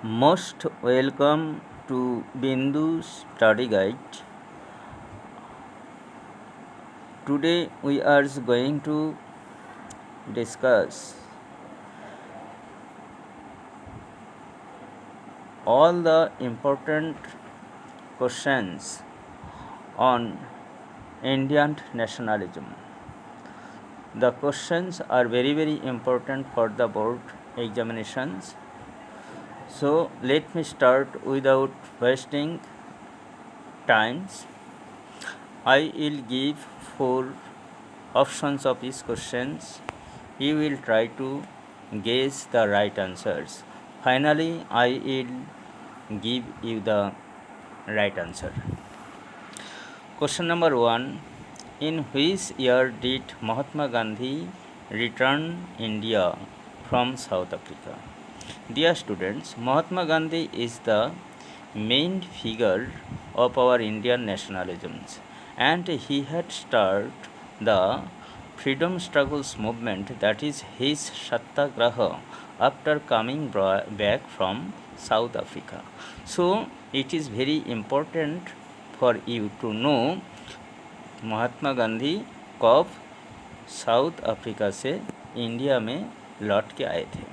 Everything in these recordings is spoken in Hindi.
Most welcome to Bindu Study Guide. Today we are going to discuss all the important questions on Indian nationalism. The questions are very important for the board examinations. So let me start without wasting times. I will give 4 options of these questions. You will try to guess the right answers. Finally, I will give you the right answer. Question number 1. In which year did Mahatma Gandhi return India from South Africa? Dear students, Mahatma Gandhi is the main figure of our Indian nationalism, and he had started the freedom struggles movement, that is his Satyagraha, after coming back from South Africa. So it is very important for you to know Mahatma Gandhi कब साउथ अफ्रीका से इंडिया में लौट के आए थे।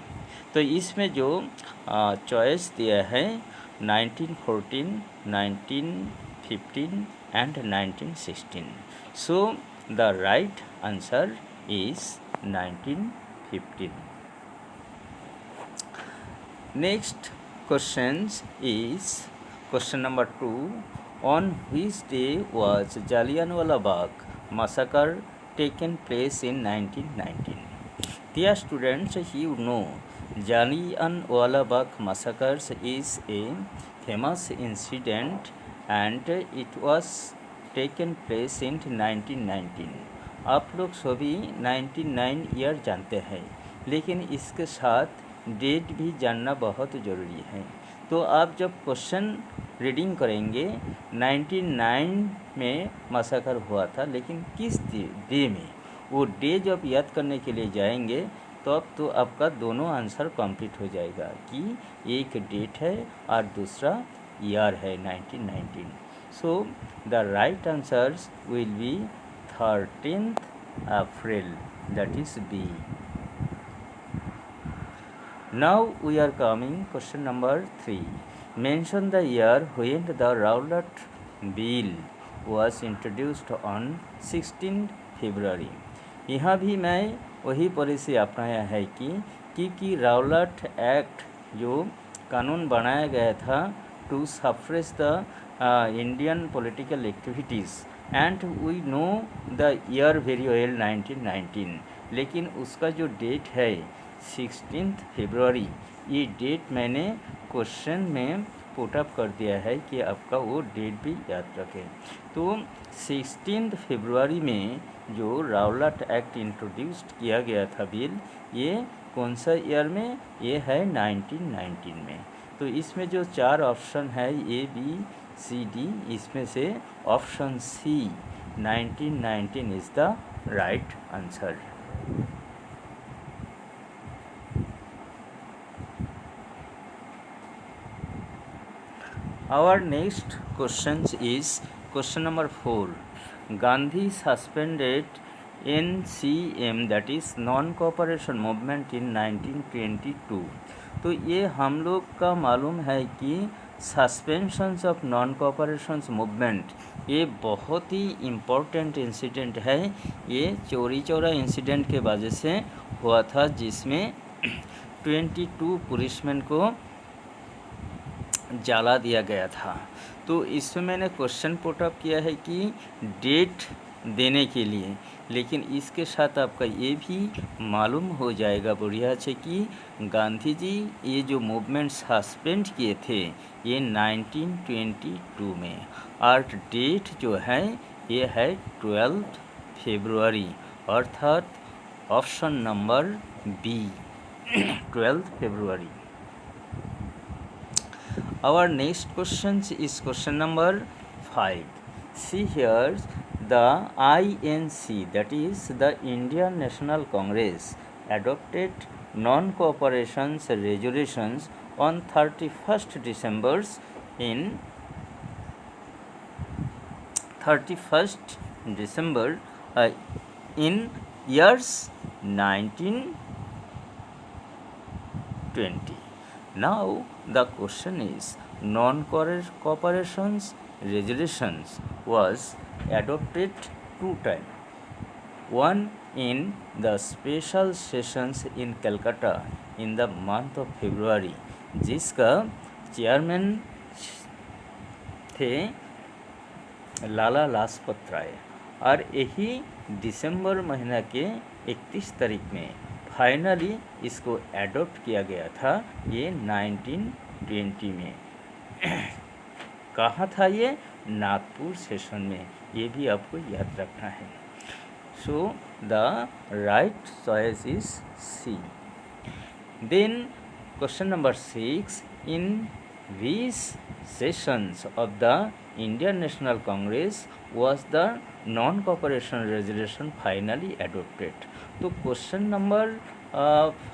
तो इसमें जो चॉइस दिया है 1914, 1915 and 1916. So the right answer is 1915. Next question is question number 2. On which day was Jallianwala Bagh massacre taken place in 1919? Dear students, you know Jallianwala Bagh massacre is a famous incident and it was taken place in 1919. आप लोग सभी 99 ईयर जानते हैं, लेकिन इसके साथ डेट भी जानना बहुत ज़रूरी है. तो आप जब क्वेश्चन रीडिंग करेंगे 99 में मसाकर हुआ था, लेकिन किस डे में, वो डे जब याद करने के लिए जाएंगे तो अब तो आपका दोनों आंसर कंप्लीट हो जाएगा कि एक डेट है और दूसरा ईयर है 1919. सो the right answers will be 13th April, that is B. Now we are coming question number 3. Mention the year when the Rowlatt Bill was introduced on 16 February. यहाँ भी मैं वही पॉलिसी अपनाया है कि रावलट एक्ट जो कानून बनाया गया था to suppress the Indian political activities, and we know the year very well 1919, लेकिन उसका जो डेट है 16 फरवरी, ये डेट मैंने क्वेश्चन में पुटअप कर दिया है कि आपका वो डेट भी याद रखें. तो 16 फरवरी में जो रावलट एक्ट इंट्रोड्यूस्ड किया गया था बिल, ये कौन सा ईयर में? ये है 1919 में. तो इसमें जो 4 ऑप्शन है A, B, C, D, इसमें से option C 1919 is the right answer. Our next question is question number 4. Gandhi suspended NCM, that is non-cooperation movement, in 1922. तो ये हम लोग का मालूम है कि suspensions of non cooperation movement ये बहुत ही इम्पोर्टेंट इंसिडेंट है. ये चोरी चौरा इंसिडेंट के वजह से हुआ था, जिसमें 22 पुलिसमैन को जला दिया गया था. तो इसमें मैंने क्वेश्चन पुटअप किया है कि डेट देने के लिए, लेकिन इसके साथ आपका ये भी मालूम हो जाएगा बढ़िया से कि गांधी जी ये जो मूवमेंट सस्पेंड किए थे ये 1922 में, और डेट जो है ये है 12 फरवरी, अर्थात option number B 12 February. Our next question is question number 5. See here, the INC, that is the Indian National Congress, adopted non-cooperation resolutions on 31st December in 31st December in years 1920. Now the question is, non-cooperations resolutions was adopted two times. One in the special sessions in Calcutta in the month of February, जिसका चेयरमैन थे लाला लाजपत राय, और यही दिसंबर महीना के 31 तारीख में फाइनली इसको एडॉप्ट किया गया था, ये 1920 में। कहाँ था ये? नागपुर सेशन में। ये भी आपको याद रखना है। So the right choice is C. Then question number 6, in which sessions of the Indian National Congress was the non-cooperation resolution finally adopted? तो क्वेश्चन नंबर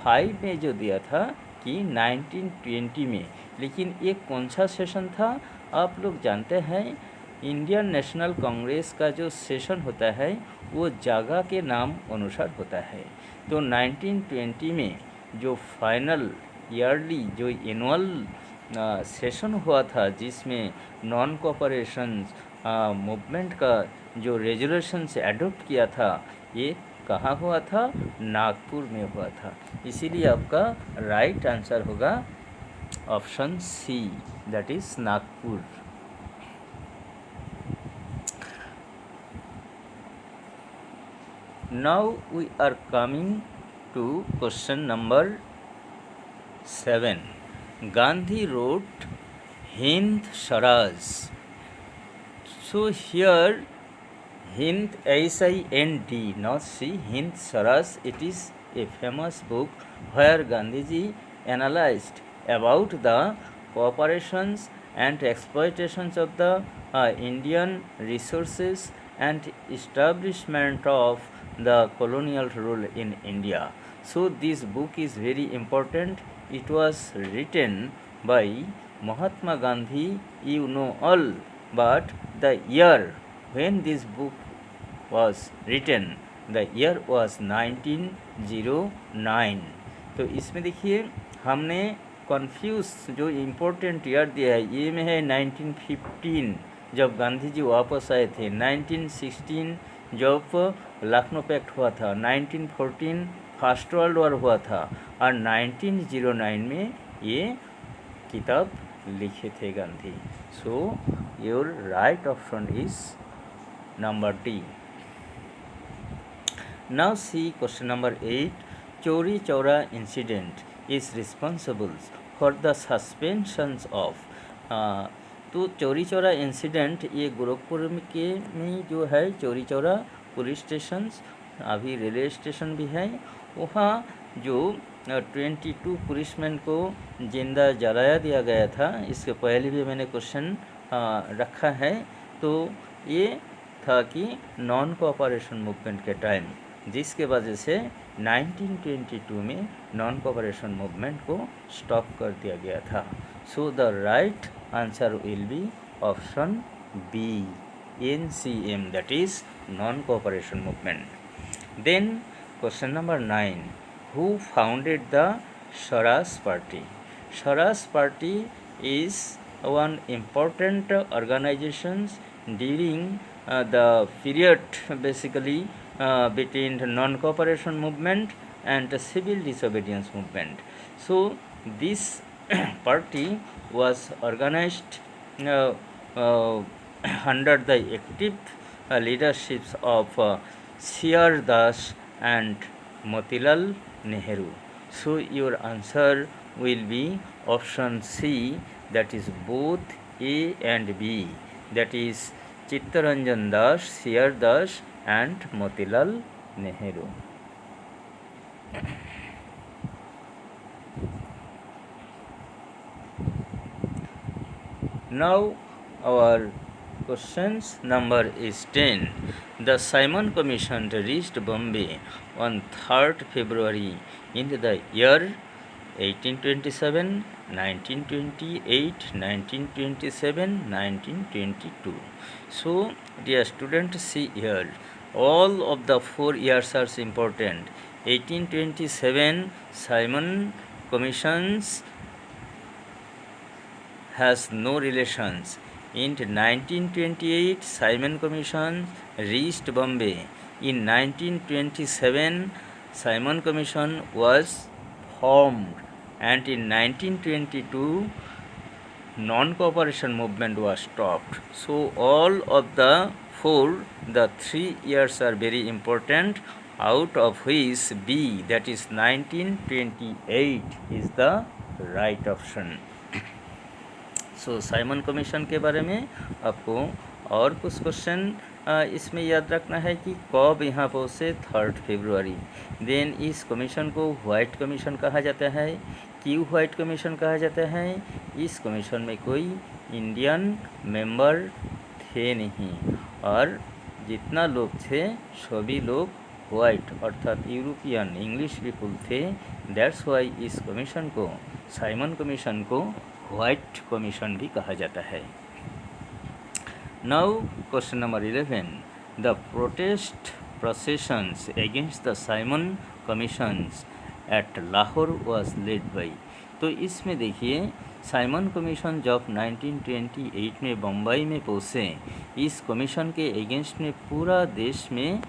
5 में जो दिया था कि 1920 में, लेकिन ये कौन सा सेशन था? आप लोग जानते हैं इंडियन नेशनल कांग्रेस का जो सेशन होता है वो जगह के नाम अनुसार होता है। तो 1920 में जो फाइनल ईयरली जो एनुअल सेशन हुआ था, जिसमें नॉन कोऑपरेशन मूवमेंट का जो रेजोल्यूशन से एडॉप्ट किया था, ये कहाँ हुआ था? नागपुर में हुआ था। इसीलिए आपका राइट आंसर होगा option C, that is Nagpur. Now we are coming to question number 7. Gandhi wrote Hind Swaraj. So here Hind, Hind, not C, Hind Swaraj, it is a famous book where Gandhiji analyzed about the cooperations and exploitations of the Indian resources and establishment of the colonial rule in India. So this book is very important. It was written by Mahatma Gandhi, you know all, but the year when this book was written, the year was 1909. तो इसमें देखिए हमने कन्फ्यूज जो इम्पोर्टेंट ईयर दिया है, ये में है 1915 जब गांधी जी वापस आए थे, 1916 जब लखनऊ पैक्ट हुआ था, 1914 फर्स्ट वर्ल्ड वॉर हुआ था, और 1909 में ये किताब लिखे थे Gandhi. So your right option is number D. Now see question number 8, Chauri Chaura incident is responsible for the suspensions of. तो चौरी चौरा इंसिडेंट ये गोरखपुर में जो है चौरी चौरा पुलिस स्टेशन, अभी रेलवे स्टेशन भी है, वहाँ जो 22 पुलिसमैन को जिंदा जलाया दिया गया था, इसके पहले भी मैंने क्वेश्चन रखा है। तो ये था कि नॉन कोऑपरेशन मूवमेंट के टाइम, जिसके वजह से 1922 में नॉन कोऑपरेशन मूवमेंट को स्टॉप कर दिया गया था। So the right answer will be option B, NCM, that is non-cooperation movement. Then question number 9, who founded the Swaraj Party? Swaraj Party is one important organization during the period basically between the non-cooperation movement and the civil disobedience movement. So this party was organized under the active leaderships of Siar Das and Motilal Nehru. So your answer will be option C, that is both A and B, that is Chittaranjan Das, Siar Das and Motilal Nehru. Now our questions number is 10. The Simon Commission reached Bombay on 3rd February in the year 1827, 1928, 1927, 1922. So, dear students, see here, all of the 4 years are important. 1827, Simon Commissions has no relations. In 1928, Simon Commission reached Bombay. In 1927, Simon Commission was formed, and in 1922, non-cooperation movement was stopped. So all of the 4, the 3 years are very important, out of which B, that is 1928, is the right option. So Simon commission के बारे में आपको और कुछ क्वेश्चन इसमें याद रखना है कि कब यहाँ पहुँचे, 3 फरवरी। देन इस कमीशन को वाइट कमीशन कहा जाता है। क्यों वाइट कमीशन कहा जाता है? इस कमीशन में कोई इंडियन मेंबर थे नहीं, और जितना लोग थे सभी लोग वाइट अर्थात यूरोपियन इंग्लिश पीपुल थे। दैट्स वाई इस कमीशन को, साइमन कमीशन को व्हाइट कमीशन भी कहा जाता है। Now question number 11, the protest processions against the Simon commissions at Lahore was led by. तो इसमें देखिए, साइमन कमीशन जब 1928 में बम्बई में पहुँचे, इस कमीशन के अगेंस्ट में पूरा देश में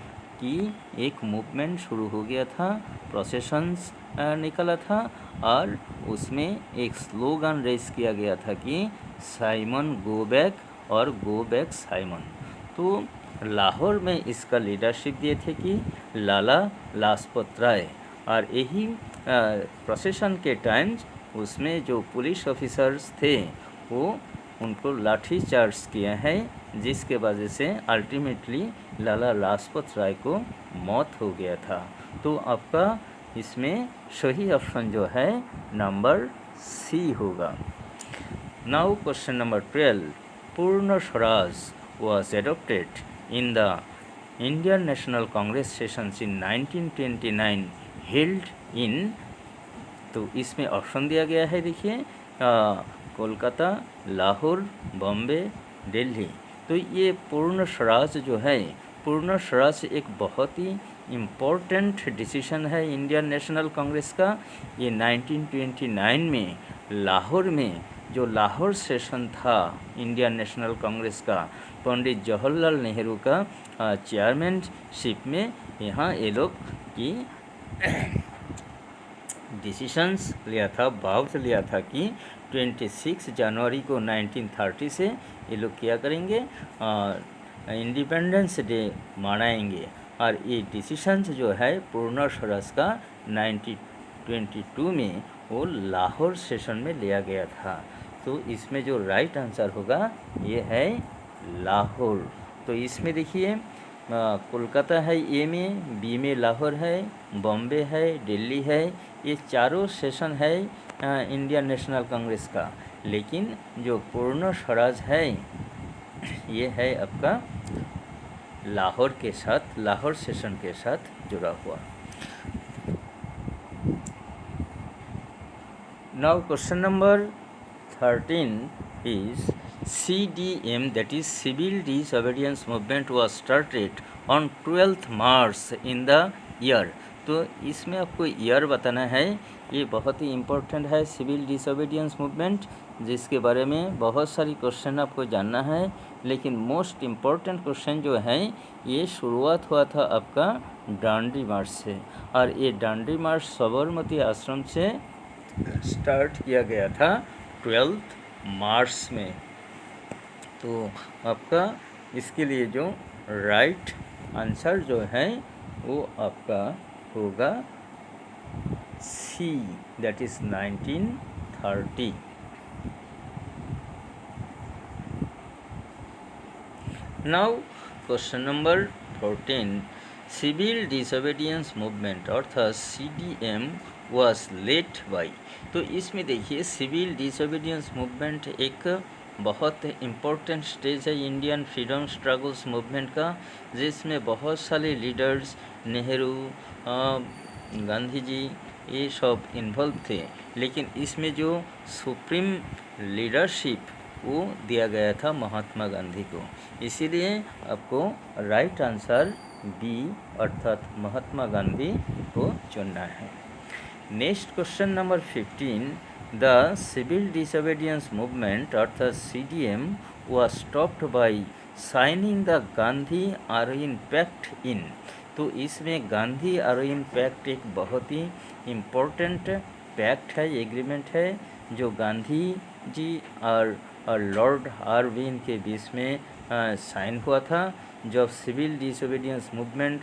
कि एक मूवमेंट शुरू हो गया था, प्रोसेशंस निकला था, और उसमें एक स्लोगन रेस किया गया था कि साइमन गो बैक और गो बैक साइमन। तो लाहौर में इसका लीडरशिप दिए थे कि लाला लाजपत राय, और यही प्रोसेशन के टाइम्स उसमें जो पुलिस ऑफिसर्स थे वो उनको लाठी चार्ज किया है, जिसके वजह से अल्टीमेटली लाला लाजपत राय को मौत हो गया था। तो आपका इसमें सही ऑप्शन जो है नंबर सी होगा। नाउ क्वेश्चन नंबर 12, पूर्ण Swaraj was adopted in the Indian National Congress sessions in 1929 held in, तो इसमें ऑप्शन दिया गया है, देखिए कोलकाता, लाहौर, बॉम्बे, दिल्ली। तो ये पूर्ण स्वराज जो है, पूर्ण स्वराज एक बहुत ही इम्पोर्टेंट डिसीजन है इंडियन नेशनल कांग्रेस का। ये 1929 में लाहौर में जो लाहौर सेशन था इंडियन नेशनल कांग्रेस का, पंडित जवाहरलाल नेहरू का चेयरमैनशिप में यहाँ ये लोग की डिसीशंस लिया था, भाव लिया था कि 26 जनवरी को 1930 से ये लोग क्या करेंगे, इंडिपेंडेंस डे मनाएंगे। और ये डिसीशंस जो है पूर्ण स्वराज का 1922 में वो लाहौर सेशन में लिया गया था। तो इसमें जो राइट आंसर होगा ये है लाहौर। तो इसमें देखिए कोलकाता है ए में, बी में लाहौर है, बॉम्बे है, दिल्ली है, ये चारों सेशन है इंडियन नेशनल कांग्रेस का। लेकिन जो पूर्ण स्वराज है ये है आपका लाहौर के साथ, लाहौर सेशन के साथ जुड़ा हुआ। Now question number 13 is CDM, that is Civil Disobedience Movement, was started on 12th March in the year। तो इसमें आपको ईयर बताना है, ये बहुत ही इम्पोर्टेंट है सिविल डिसोबीडियंस मूवमेंट, जिसके बारे में बहुत सारी क्वेश्चन आपको जानना है। लेकिन मोस्ट इम्पोर्टेंट क्वेश्चन जो है ये शुरुआत हुआ था आपका डांडी मार्च से, और ये डांडी मार्च साबरमती आश्रम से स्टार्ट किया गया था 12 मार्च में। तो आपका इसके लिए जो राइट आंसर जो है वो आपका होगा C, that is 1930। Now question number 14, civil disobedience movement अर्थात CDM वाज लेड बाई। तो इसमें देखिए सिविल डिसोबीडियंस मूवमेंट एक बहुत इम्पोर्टेंट स्टेज है इंडियन फ्रीडम स्ट्रगल्स मूवमेंट का, जिसमें बहुत सारे लीडर्स नेहरू, गांधी जी, ये सब इन्वॉल्व थे, लेकिन इसमें जो सुप्रीम लीडरशिप वो दिया गया था महात्मा गांधी को। इसीलिए आपको राइट आंसर बी अर्थात महात्मा गांधी को चुनना है। Next question number 15, the civil disobedience movement अर्थात CDM was stopped by signing the Gandhi Irwin pact in. तो इसमें गांधी आरोइन पैक्ट एक बहुत ही इम्पोर्टेंट पैक्ट है, एग्रीमेंट है, जो गांधी जी और लॉर्ड आरविन के बीच में साइन हुआ था। जब civil disobedience movement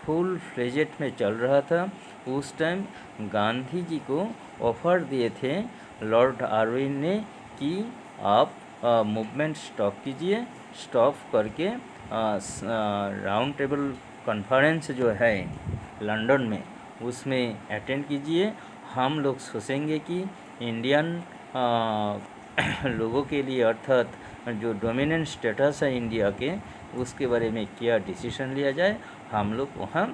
full fledged में चल रहा था, उस टाइम गांधी जी को ऑफर दिए थे लॉर्ड आरविन ने कि आप मूवमेंट स्टॉप कीजिए, स्टॉप करके राउंड टेबल कॉन्फ्रेंस जो है लंदन में उसमें अटेंड कीजिए। हम लोग सोचेंगे कि इंडियन लोगों के लिए अर्थात जो डोमिनेंट स्टेटस है इंडिया के, उसके बारे में क्या डिसीजन लिया जाए, हम लोग वहाँ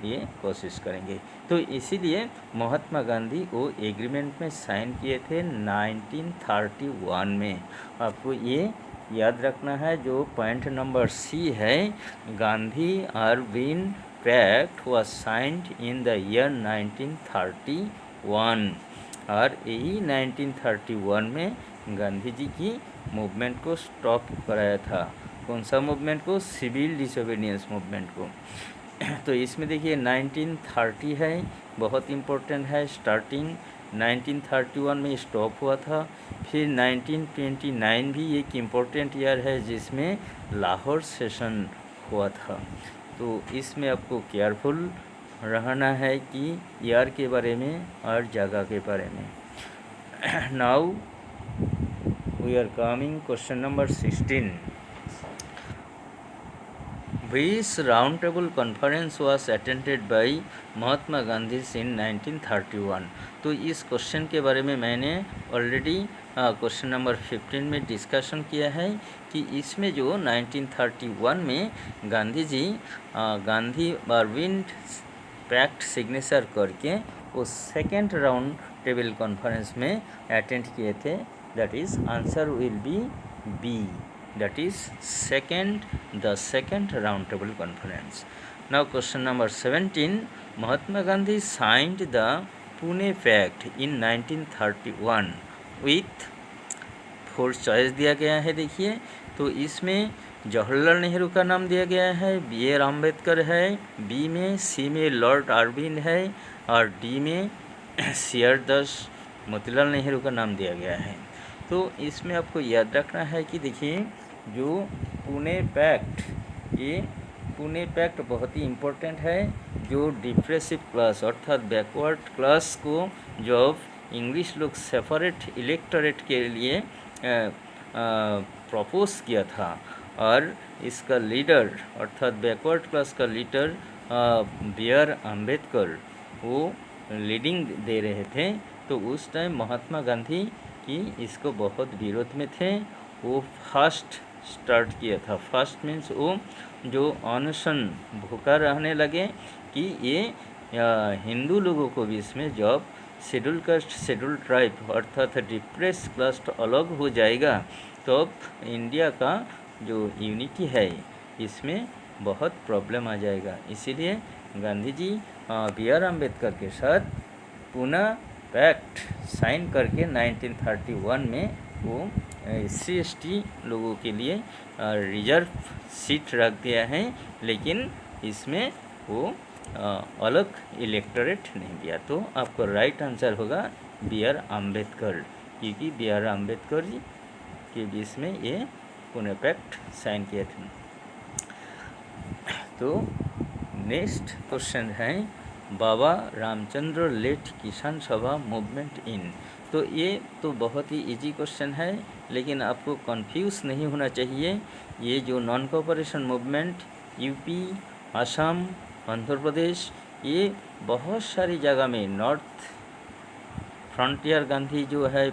ये कोशिश करेंगे। तो इसीलिए महात्मा गांधी वो एग्रीमेंट में साइन किए थे 1931 में। आपको ये याद रखना है। जो पॉइंट नंबर सी है, Gandhi Irwin pact was signed in the year 1931 और यही 1931 में गांधी जी की मूवमेंट को स्टॉप कराया था। कौन सा मूवमेंट को? सिविल डिसोबीडियंस मूवमेंट को। तो इसमें देखिए 1930 है, बहुत इम्पोर्टेंट है। स्टार्टिंग 1931 में स्टॉप हुआ था। फिर 1929 भी एक इम्पोर्टेंट ईयर है जिसमें लाहौर सेशन हुआ था। तो इसमें आपको केयरफुल रहना है कि ईयर के बारे में और जगह के बारे में। Now we are coming question number 16। Which round table conference was attended by Mahatma Gandhi in 1931? तो इस क्वेश्चन के बारे में मैंने ऑलरेडी क्वेश्चन नंबर 15 में डिस्कशन किया है कि इसमें जो 1931 में Gandhi ji Gandhi Irwin pact signature करके वो सेकेंड राउंड टेबल कॉन्फ्रेंस में अटेंड किए थे। That is answer will be B, that is the second round table conference. Now question number 17, Mahatma Gandhi signed the Pune Pact in 1931 with 4 choice दिया गया है। देखिए तो इसमें जवाहरलाल नेहरू का नाम दिया गया है, B.R. अम्बेडकर है, बी में, सी में लॉर्ड आरविन है और डी में C.R. दास मोतीलाल नेहरू का नाम दिया गया है। तो इसमें आपको याद रखना है कि देखिए जो पुणे पैक्ट, ये पुणे पैक्ट बहुत ही इम्पोर्टेंट है। जो डिप्रेसिव क्लास अर्थात बैकवर्ड क्लास को जब इंग्लिश लोग सेपरेट इलेक्टोरेट के लिए प्रपोज किया था और इसका लीडर अर्थात बैकवर्ड क्लास का लीडर B.R. अम्बेडकर वो लीडिंग दे रहे थे, तो उस टाइम महात्मा गांधी की इसको बहुत विरोध में थे। वो फर्स्ट स्टार्ट किया था। फर्स्ट मीन्स वो जो अनशन भूखा रहने लगे कि ये हिंदू लोगों को भी इसमें जब शेड्यूल कास्ट शेड्यूल ट्राइब अर्थात डिप्रेस क्लास अलग हो जाएगा तो इंडिया का जो यूनिटी है इसमें बहुत प्रॉब्लम आ जाएगा। इसीलिए गांधी जी B.R. अम्बेडकर के साथ पुणे पैक्ट साइन करके 1931 में वो SC/ST लोगों के लिए रिजर्व सीट रख दिया है, लेकिन इसमें वो अलग इलेक्टोरेट नहीं दिया। तो आपको राइट आंसर होगा B.R. अम्बेडकर, क्योंकि B.R. अम्बेडकर जी के बीच में ये पुणे पैक्ट साइन किए थे। तो नेक्स्ट क्वेश्चन है बाबा रामचंद्र लेट किसान सभा मूवमेंट इन। तो ये तो बहुत ही इजी क्वेश्चन है, लेकिन आपको कंफ्यूज नहीं होना चाहिए। ये जो non cooperation movement UP, Assam, Andhra Pradesh, ये बहुत सारी जगह में नॉर्थ फ्रंटियर गांधी जो है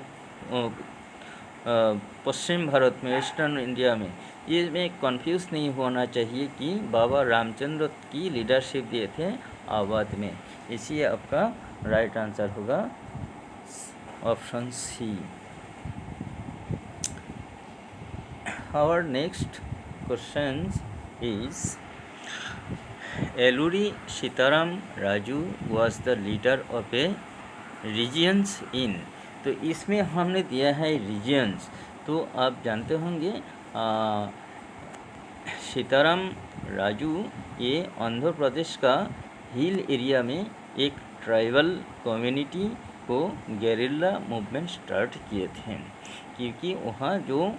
पश्चिम भारत में, वेस्टर्न इंडिया में, ये में कंफ्यूज नहीं होना चाहिए कि बाबा रामचंद्र की लीडरशिप दिए थे आबाद में। इसी आपका राइट आंसर होगा option C. Our next question is Alluri Sitarama Raju was the leader of a regions in. तो इसमें हमने दिया है रीजियंस, तो आप जानते होंगे सीताराम राजू ये आंध्र प्रदेश का हिल एरिया में एक ट्राइबल कम्युनिटी को गेरिल्ला मूवमेंट स्टार्ट किए थे, क्योंकि वहाँ जो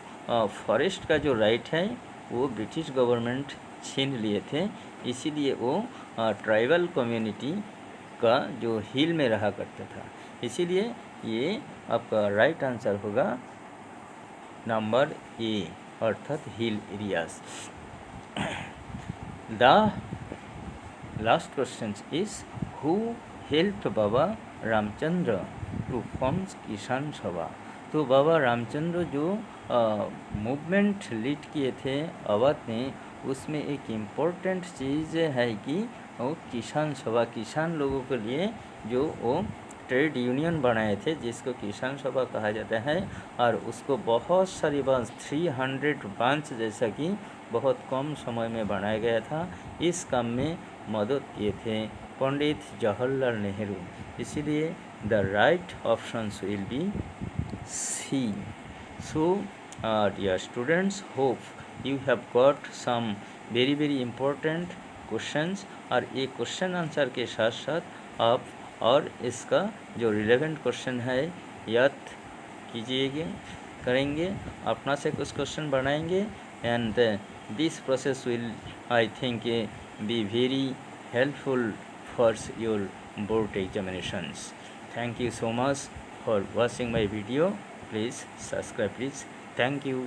फॉरेस्ट का जो राइट है वो ब्रिटिश गवर्नमेंट छीन लिए थे, इसीलिए वो ट्राइबल कम्युनिटी का जो हिल में रहा करता था, इसीलिए ये आपका राइट आंसर होगा नंबर ए अर्थात hill areas. The last question is who help Baba Ramchandra to form Kisan Sabha. तो बाबा रामचंद्र जो मूवमेंट लीड किए थे अवध में, उसमें एक इम्पोर्टेंट चीज़ है कि वो किसान सभा, किसान लोगों के लिए जो वो ट्रेड यूनियन बनाए थे जिसको किसान सभा कहा जाता है, और उसको बहुत सारी ब्रांच 300 ब्रांच जैसा कि बहुत कम समय में बनाया गया था। इस काम में मदद किए थे पंडित जवाहरलाल नेहरू, इसीलिए the right option will be C. So dear students, hope you have got some very important questions, और ये क्वेश्चन आंसर के साथ साथ आप और इसका जो रिलेवेंट क्वेश्चन है याद कीजिएगा, करेंगे, अपना से कुछ क्वेश्चन बनाएंगे, and this process will I think be very helpful for your board examinations. Thank you so much for watching my video. Please subscribe please. Thank you.